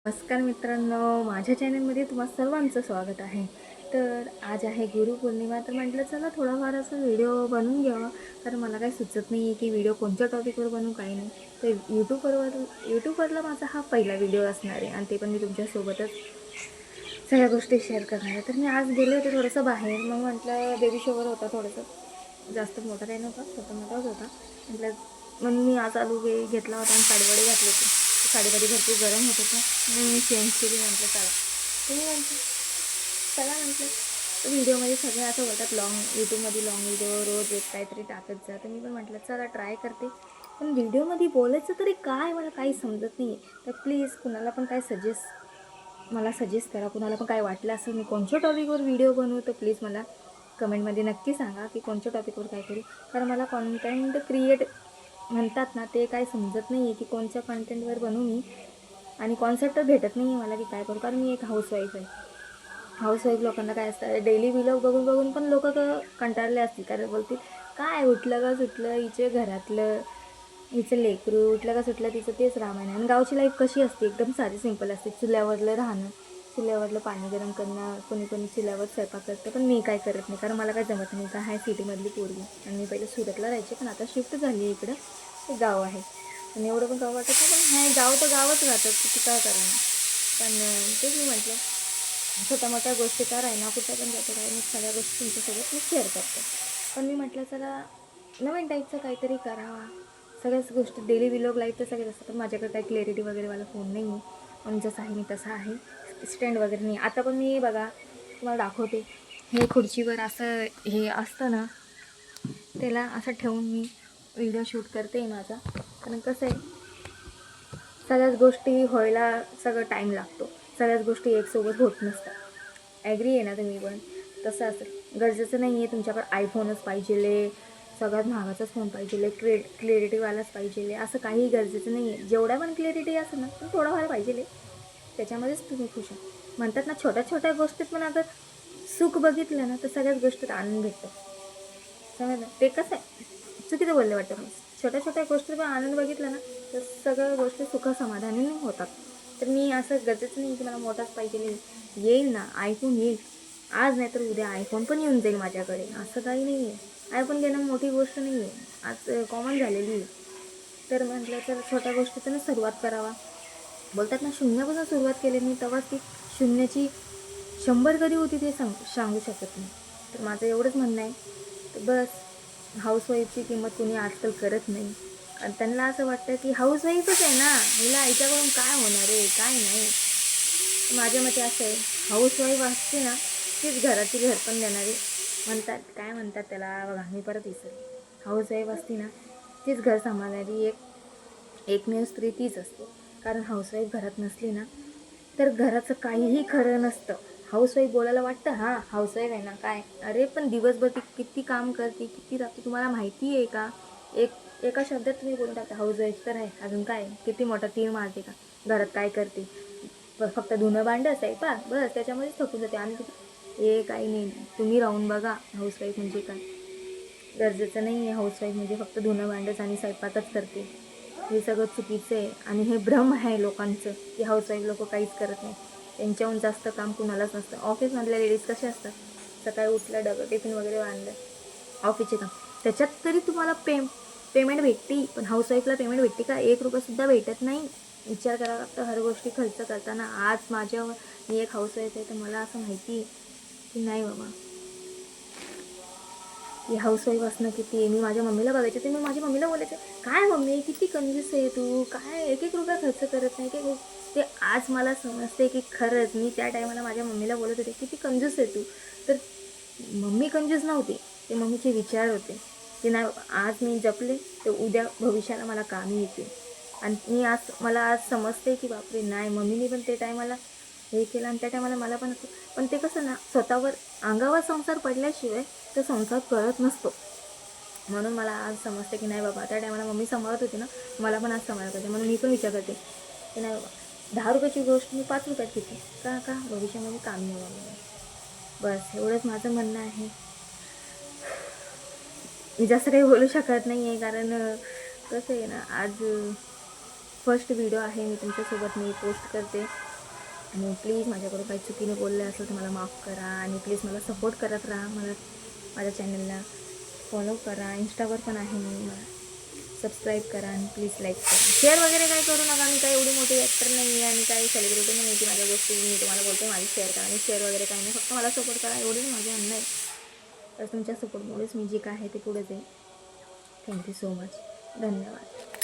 नमस्कार मित्रांनो, माझ्या चॅनलमध्ये तुम्हा सर्वांचं स्वागत आहे. तर आज आहे गुरुपौर्णिमा, तर म्हटलं चला थोडाफार असं व्हिडिओ बनवून घ्यावा. कारण मला काही सुचत नाही आहे की व्हिडिओ कोणत्या टॉपिकवर बनवू, काही नाही. तर यूट्यूबवरला माझा हा पहिला व्हिडिओ असणार आहे आणि ते पण मी तुमच्यासोबतच सगळ्या गोष्टी शेअर करणार आहे. तर मी आज गेले होते थोडंसं बाहेर, मग म्हटलं बेबी शोवर होता, थोडंसं जास्त मोठा काही नव्हता, छोटा मोठाच होता. म्हटलं म्हणून मी आज घेतला होता आणि साडीवाडी घातली होती. साडीमध्ये भरपूर गरम होत होतं, म्हणून मी चेंज केली. म्हटलं चला तुम्ही म्हटलं चला म्हटलं व्हिडिओमध्ये सगळे असं बोलतात यूट्यूबमध्ये लॉंग व्हिडिओ रोज एक काहीतरी टाकत जा. तर मी पण म्हटलं चला ट्राय करते. पण व्हिडिओमध्ये बोलायचं तरी काय मला काही समजत नाही आहे. तर प्लीज कुणाला पण काय मला सजेस्ट करा. कुणाला पण काय वाटलं असं मी कोणत्या टॉपिकवर व्हिडिओ बनवू, तर प्लीज मला कमेंटमध्ये नक्की सांगा की कोणत्या टॉपिकवर काय करू. कारण मला कॉन्टेंट क्रिएट म्हणतात ना, ते काय समजत नाही आहे की कोणत्या कंटेंटवर बनवू मी. आणि कॉन्सेप्ट भेटत नाही आहे मला की काय करू. कारण मी एक हाऊसवाईफ आहे. हाऊसवाईफ लोकांना काय असतं, डेली व्लॉग बघून बघून पण लोक कंटाळले असतील. कारण बोलतील काय उठलं का सुटलं हिचे घरातलं, हिचं लेकरू उठलं का सुटलं तिचं तेच रामायण. आणि गावची लाईफ कशी असते, एकदम साधी सिंपल असते. चुल्यावरलं राहणं, चुल्यावरलं पाणी गरम करणं, कोणी कोणी चुल्यावर स्वयंपाक करतं. पण मी काय करत नाही, कारण मला काय जमत नाही. काय आहे सिटीमधली पोरगी आणि मी पहिले सुरतला राहायचे, पण आता शिफ्ट झाली इकडं. ते गाव आहे आणि एवढं पण गाव वाटत नाही. पण हे गाव तर गावच राहतं, किती काय करा. पण तेच मी म्हटलं छोट्या मोठ्या गोष्टी का राही ना, कुठं पण जातो काय, मी सगळ्या गोष्टी तुमच्यासोबत मी शेअर करते. पण मी म्हटलं चला नवीन टाईपचं काहीतरी करावा. सगळ्याच गोष्टी डेली व्लॉग लाईफ तर सगळेच असतात, पण माझ्याकडे काही क्लॅरिटी वगैरेवाला फोन नाही आहे. आणि जसं आहे मी तसं आहे, स्टँड वगैरे नाही. आता पण मी बघा तुम्हाला दाखवते, हे खुर्चीवर असं हे असतं ना, त्याला असं ठेवून मी व्हिडिओ शूट करते माझा. कारण कसं आहे, सगळ्याच गोष्टी व्हायला सगळं टाईम लागतो. सगळ्याच गोष्टी एकसोबत होत नसतात. ॲग्री आहे ना तुम्ही पण? तसं असेल गरजेचं नाही आहे तुमच्याकडे आयफोनच पाहिजे, सगळ्यात महागाचाच फोन पाहिजे, क्लॅरिटीवालाच पाहिजे, असं काही गरजेचं नाही आहे. जेवढा पण क्लॅरिटी असेल ना, पण थोडाफार पाहिजे, त्याच्यामध्येच तुम्ही खुश आहे. म्हणतात ना, छोट्या छोट्या गोष्टीत पण अगर सुख बघितलं ना, तर सगळ्याच गोष्टीत आनंद भेटतो. समजलं ते कसं आहे, चुकीचं बोलले वाटतं मला. छोट्या छोट्या गोष्टीत पण आनंद बघितला ना, तर सगळ्या गोष्टी सुख समाधानी होतात. तर मी असं गरजेचं नाही की मला मोठाच पाहिजे. येईल ना, आयफोन येईल, आज नाही तर उद्या आयफोन पण येऊन जाईल माझ्याकडे. असं काही नाही आहे. आयफोन घेणं मोठी गोष्ट नाही आहे, आज कॉमन झालेली आहे. तर म्हटलं तर छोट्या गोष्टीतूनच सुरुवात करावा. बोलतात ना, शून्यापासून सुरुवात केली नाही तेव्हाच ती शून्याची 100 कधी होती ते सांगू शकत नाही. तर माझं एवढंच म्हणणं आहे. तर बस, हाऊसवाईफची किंमत कोणी आजकाल करत नाही. आणि त्यांना असं वाटतं की हाऊसवाईफच आहे ना, हिला हिच्याकडून काय होणार आहे, काय नाही. माझ्या मते असं आहे, हाऊसवाईफ असते ना, तीच घराची घर पण देणारी. म्हणतात काय म्हणतात त्याला बघा, मी परत विसरले. हाऊसवाईफ असते ना, तीच घर सांभाळणारी एकमेव स्त्री तीच असते. कारण हाऊसवाईफ घरात नसली ना, तर घराचं काहीही खरं नसतं. हाऊसवाईफ बोलायला वाटतं हां हाऊसवाईफ आहे ना काय, अरे पण दिवसभर ती किती काम करते, किती राबते तुम्हाला माहिती आहे का? एका शब्दात तुम्ही बोलून टाकता हाऊसवाईफ तर आहे, अजून काय किती मोठा तीर मारते का, घरात काय करते, फक्त धुणं भांडं स्वयंपाक बस, त्याच्यामध्येच थकून जाते. आणि हे काही नाही, तुम्ही राहून बघा हाऊसवाईफ म्हणजे काय. गरजेचं नाही आहे हाऊसवाईफ म्हणजे फक्त धुणं भांडंच आणि स्वयंपाकच करते. हे सगळं चुकीचं आहे आणि हे भ्रम आहे लोकांचं की हाऊसवाईफ लोक काहीच करत नाही. त्यांच्याहून जास्त काम कुणालाच नसतं. ऑफिसमधल्या लेडीज कसे असतात, सकाळी उठलं, डबं टिफिन वगैरे बांधलं, ऑफिसचे काम, त्याच्यात तरी तुम्हाला पेमेंट भेटते. पण हाऊसवाईफला पेमेंट भेटते का? ₹1 भेटत नाही. विचार करावा लागतं हर गोष्टी खर्च करताना. आज मी एक हाऊसवाईफ आहे, तर मला असं माहिती आहे की नाही बाबा, की हाऊसवाईफ असणं किती आहे. मी माझ्या मम्मीला बघायचे, ते मी माझ्या मम्मीला बोलायचे, काय मम्मी किती कंजूस आहे तू, काय ₹1 खर्च करत नाही काय. ते आज मला समजते की खरंच मी त्या टायमाला माझ्या मम्मीला बोलत होते, किती कंजूस आहे तू. तर मम्मी कंजूस नव्हती, ते मम्मीचे विचार होते की नाही आज मी जपले तर उद्या भविष्याला मला कामी येते. आणि मला आज समजते की बापरे नाही, मम्मीने पण ते टायमाला हे केलं आणि त्या टायमाला मला पण असं. पण ते कसं ना, स्वतःवर अंगावर संसार पडल्याशिवाय तो संसार कळत नसतो. म्हणून मला आज समजते की नाही बाबा, त्या टायमाला मम्मी सांभाळत होती ना, मला पण आज सांभाळायला पाहिजे. म्हणून मी पण विचार करते की नाही बाबा, ₹10ची गोष्ट मी ₹5 घेते का का भविष्यामध्ये कामी यावं म्हणून. बस एवढंच माझं म्हणणं आहे. मी जास्त काही बोलू शकत नाही आहे, कारण कसं आहे ना, आज फर्स्ट व्हिडिओ आहे मी तुमच्यासोबत मी पोस्ट करते. आणि प्लीज माझ्याकडून काही चुकीने बोलले असेल तर मला माफ करा आणि प्लीज मला सपोर्ट करत राहा. माझ्या चॅनलला फॉलो करा. इंस्टावर पण आहे मी. मला सबस्क्राईब करा आणि प्लीज लाईक करा. शेअर वगैरे काय करू नका. मी काही एवढी मोठी ॲक्टर नाही आहे आणि काही सेलिब्रिटी नाही आहे की माझ्या गोष्टी मी तुम्हाला बोलते माझी शेअर करा. आणि शेअर वगैरे काही नाही. फक्त मला सपोर्ट करा एवढंच माझं म्हणणं आहे. तर तुमच्या सपोर्टमुळेच मी जे काय आहे ते पुढे जाईल. Thank you so much. धन्यवाद.